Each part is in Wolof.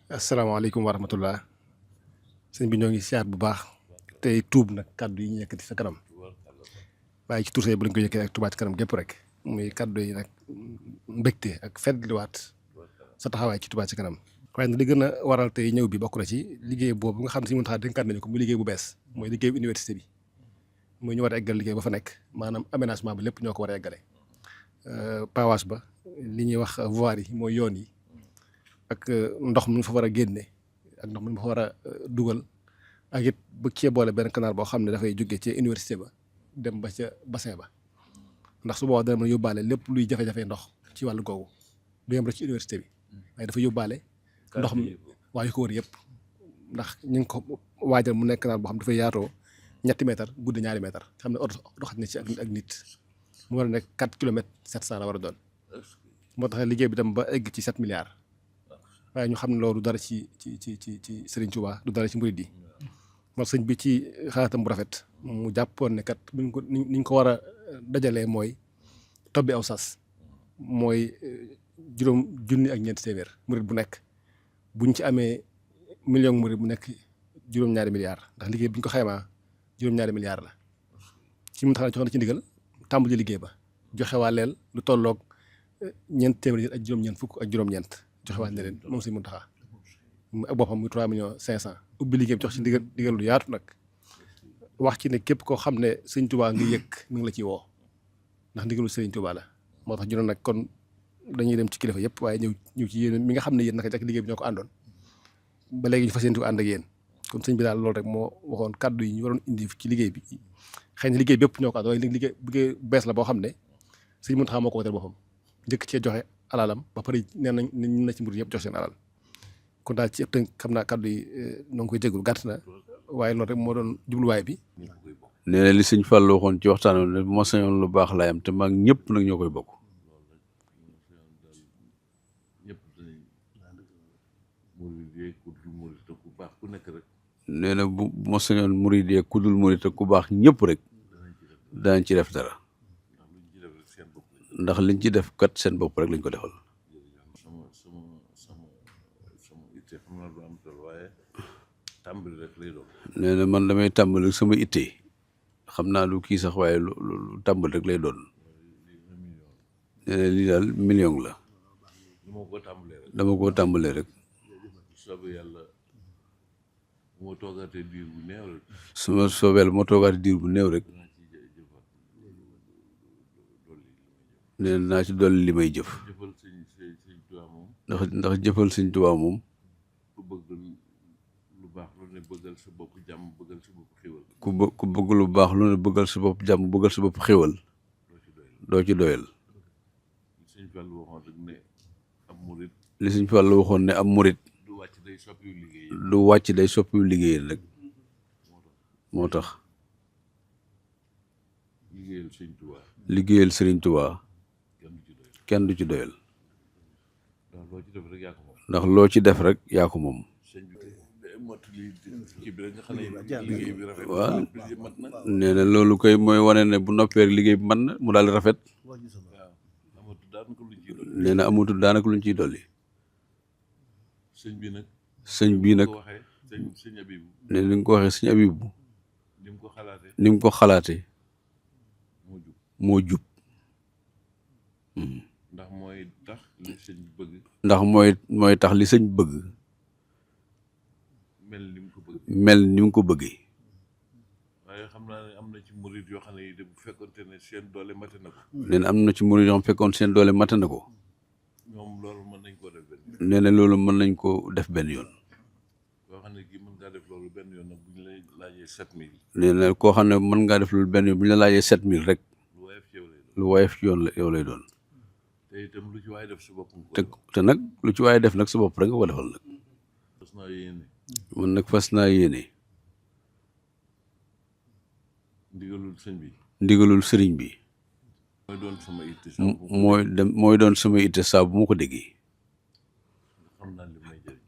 asalaamaaleykum wa rahmatullah sëñ bi ñoo ngi siyaar bu baax tey tuub nag kàddu yi ñu yëkkati sa kanam waaye ci tursee bu lañ ko yëkkee ak Touba Ca Kanam gépp rek muy kàddu yi nag mbégte ak feddliwaat sa taxawaay ci Touba Ca Kanam. waaye nag li gën a waral tey ñëw bi bokk na ci liggéey boobu nga xam ne si mun taxaa dénkaat nañu ko muy liggéey bu bees mooy liggéey bu université bi muy ñu war a eggal liggéey ba fa nekk maanaam aménagement bi lépp ñoo ko war a eggale pavage ba li ñuy wax voirie yi mooy yoon yi ak ndox mi fa war a génne ak ndox mi fa war a dugal ak it bu cee boole benn canal boo xam ne dafay jóge ci université ba dem ba ca bassin ba ndax su boobaa dana mën a yóbbaale lépp luy jafe-jafe ndox ci wàllu googu du yem rek ci université bi waaye dafa yóbbaale ndox mi waa yu ko wër yëpp ndax ñu ngi ko waajal mu nekk canal boo xam dafay yaatoo 3 mètres guddi 2 mètres xam ne oto doxat na ci ak nit mu war a nekk 4 kilomètres 700 la war a doon moo tax liggéey bi dem ba egg ci 7 milliards waaye ñu xam ne loolu dara ci Serigne Touba du dara ci murid yi moo sëñ bi ci xalaatam bu rafet mu jàppoon ne kat ni ñu ko war a dajalee mooy tobbi aw sas mooy juróom junni ak ñeenti téeméer murid bu nekk buñ ci amee million murid bu nekk juróom-ñaari milliards ndax liggéey bi ñu ko xaymaa juróom-ñaari milliards la ci mu tax jox na ci ndigal tàmbali liggéey ba joxe waa leel lu tolloog ñeent téeméer ak juróom-ñeent fukk ak juróom-ñeent joxe waat ne leen moom Sëñ Muntaxa ak boppam muy 3,5 millions ubbi liggéey bi jox ci ndigal lu yaatu nag wax ci ne képp koo xam ne Sëñ Tuubaa ngi yëg mi ngi la ciy woo ndax ndigalu Sëriñ Tuubaa la moo tax juróom nag kon dañuy dem ci kilifa yëpp waaye ñëw ci yéen mi nga xam ne yéen naka jekk liggéey bi ñoo ko àndoon ba léegi ñu fas yéene ko ànd ak yéen kon sëñ bi daal loolu rek moo waxoon kàddu yi ñu waroon indi ci liggéey bi xëy na liggéey bépp ñoo ko ànd waaye liggéey bees la boo xam ne Sëñ Muntaxa moo ko woteel boppam njëkk cee joxe alalam ba pare nee nañ ñu na ci mbir yëpp jox seen alal kon daal ci tënk xam naa kàddu yi ñoo ngi koy jégalu gàtt na waaye loolu rek moo doon jubluwaay bi. nee na li sëñ Fall waxoon ci waxtaan wi ne bu ma sañoon lu baax laay am te maag ñëpp nag ñoo koy bokk. nee na bu ma sañoon murid yi ku dul murid te ku baax ñëpp rek danañ ci def dara ndax liñ ci def kat seen bopp rek lañ ko defal. nee na man damay tàmbali sama itte xam naa lu kii sax waaye lu tàmbali rek lay doon. nee na lii daal million la. dama koo tàmbalee rek. su ma soobeel moo toogaatee diir bu néew rek. nee naa ci dolli li may jëf. ndax jëfal Sëñ Tuubaa moom. ku bëgg lu baax lu ne bëggal sa bopp jàmm bëggal sa bopp xéwal doo ci doyal. li Sëñ Fall waxoon ne am murit du wàcc day soppiwu liggéeyal rek moo tax liggéeyal Sëriñ Tuubaa kenn du ci doyal ndax loo ci def rek yaa ko moom. waaw nee na loolu koy mooy wane ne bu noppee liggéey bi mën na mu daal di rafet. nee na amatul daanaka luñ ciy dolli. sëñ bii nag ne ni nga ko waxee sëñ Abibu ni mu ko xalaatee moo jub. ndax mooy tax li sëñ bëgg mel ni mu ko bëggee. waaye xam naa ne am na ci murid yoo xam ne bu fekkonte ne seen doole mate na ko. nee na am na ci murid yoo xam fekkoon seen doole mate na ko. ñoom loolu mën nañ koo def benn yoon. nee na loolu mën nañ ko def benn yoon. koo xam ne kii mën ngaa def loolu benn yoon nag bu ñu lay laajee 7000. nee na koo xam ne mën ngaa def loolu benn yoon bu ñu la laajee 7000 rek. lu woyof ci yoon la yow lay doon. te itam lu ci waay def sa bopp nga ko. te nag lu ci waay def nag sa bopp rek nga ko defal nag. fas naa yéene. man nag fas naa yéene. ndigalul sëñ bi. ndigalul sëriñ bi. mooy doon sama itte. mooy doon sama itte saa bu ma ko déggee.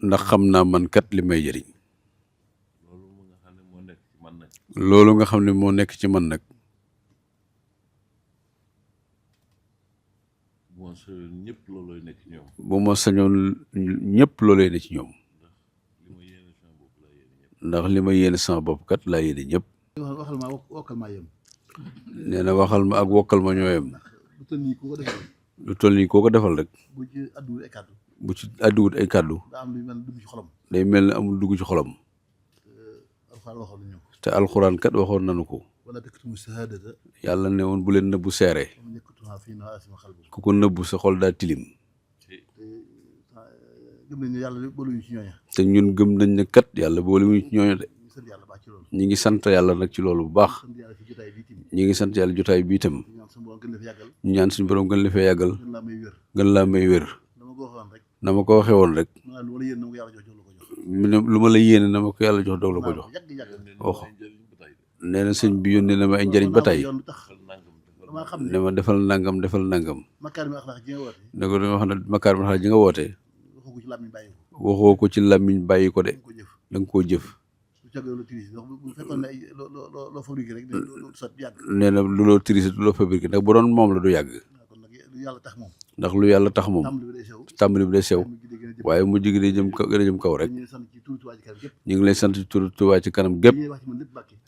ndax xam naa man kat li may jëriñ. loolu nga xam ne moo nekk ci man nag. bu ma sañoon ñëpp loolooy nekk ci ñoom. bu ma sañoon ñëpp loolooy nekk ci ñoom. ndax li ma yéene sama bopp kat laa yéene ñëpp. waxal ma wokkal maa yem. nee na waxal ma ak wokkal ma ñoo yem. lu toll nii ku ko defal. lu toll nii koo ko defal rek. bu ci adduwul ay kàddu. bu ci adduwut ay kàddu. daa am lu mel dugg ci xolam. day mel ne amul dugg ci xolam. alxuraan waxoon nañu ko. te alxuraan kat waxoon nañu ko. wala taktumu shahadata. yàlla ne woon bu leen nëbbu seere. ku ko nëbbu sa xol daa tilim. gëm nañ ne yàlla boolewuñu ci ñooña. te ñun gëm nañ ne kat yàlla boolewuñu ci ñooña de. ñi ngi sant yàlla nag ci loolu bu baax. ñi ngi sant yàlla jotaay bi itam. ñu ñaan suñu borom gën la fee yàggal. gën laa may wér. na ma ko waxee woon rek. lu ma la yéene na ma ko yàlla jox doog la ko jox. wax nee na sëñ bi yónnee na ma ay njëriñ ba tey. ne ma defal nangam defal nangam. ne ko dama wax ne makaarimul axlaaq ji nga woote. waxoo ko ci làmmiñ bàyyi ko de. da nga koo jëf. nee na lu loo tirise du loo fabriqué ndax bu doon moom la du yàgg. ndax lu yàlla tax moom tàmbali bi day sew waaye mu jigi day jëm gën a jëm kaw rek. ñu ngi lay sant ci turu Touba ci kanam gépp.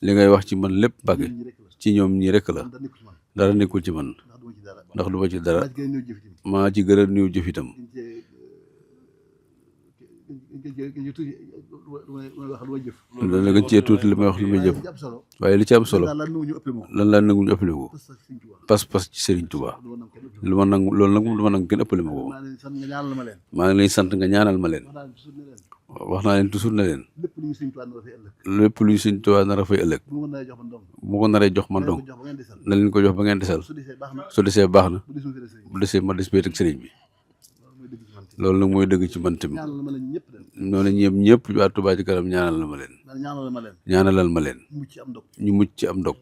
li ngay wax ci man lépp Mbàkke ci ñoom ñii rek la dara nekkul ci man ndax du ma ci dara maa ci gën a néew jëf itam. dana gën cee tuuti li may wax li may jëf waaye li ci am solo lan laa nangu ñu ëppale ko pas-pas ci Serigne Touba lu ma nangu loolu nag lu ma nangu kenn ëppale ma ko. maa ngi lay sant nga ñaanal ma leen. wax naa leen toujours ne leen lépp lu ñu Serigne Touba nar a fay ëllëg bu ko naree jox man dong na leen ko jox ba ngeen desal su desee baax na bu desee ma des beet ak Serigne bi. loolu nag mooy dëgg ci man tamit noonu ñëpp waa Touba ci kanam ñaanal na ma leen. ñaanalal ma leen. ñu mucc ci am ndog.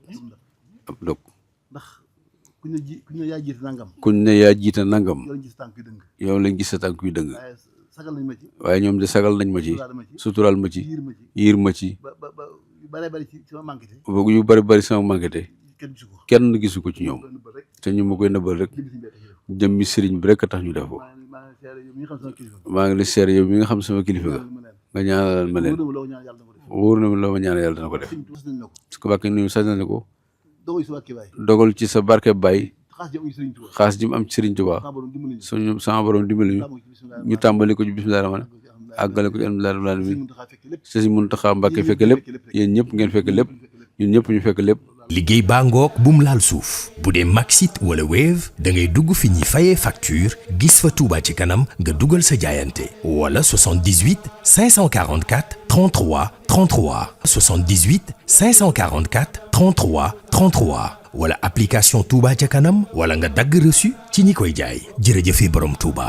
am ndog. ndax kuñ ne yaa jiite nangam. kuñ ne yaa jiite nangam. yow lañ gis sa tànk yu dëng. waaye ñoom de sagal nañ ma ci. suturaal ma ci. yiir ma ci. yu bari bari sama manqué kenn gisu ko ci ñoom. te ñu ma koy nëbbal rek. jëmmi sëriñ bi rek a tax ñu def ko. maa ngi lay seere yow mi nga xam sama kilifa ga nga ñaanal ma leen wóor na ma loo ma ñaanal yàlla dana ko def su ko bàkkee nuyu sañ na ko dogal ci sa barke Baay xaas ji mu am ci Sëriñ Tuubaa suñu sama borom dimbali ñu tàmbali ko ci bismillaahi rahmaani àggale ko ci alhamdulillaahi rabbil aalamiin Sëriñ Muntaxa Mbàkke fekk lépp yéen ñëpp ngeen fekk lépp ñun ñëpp ñu fekk lépp. liggéey baa ngoog bum laal suuf bu dee Maxit wala Wave da ngay dugg fi ñuy fayee facture gis fa Touba ci kanam nga dugal sa jaayante wala 78 544 33 33 78 544 33 33 wala application Touba ca kanam wala nga dagg reçu ci ñi koy jaay jërëjëfe borom Touba.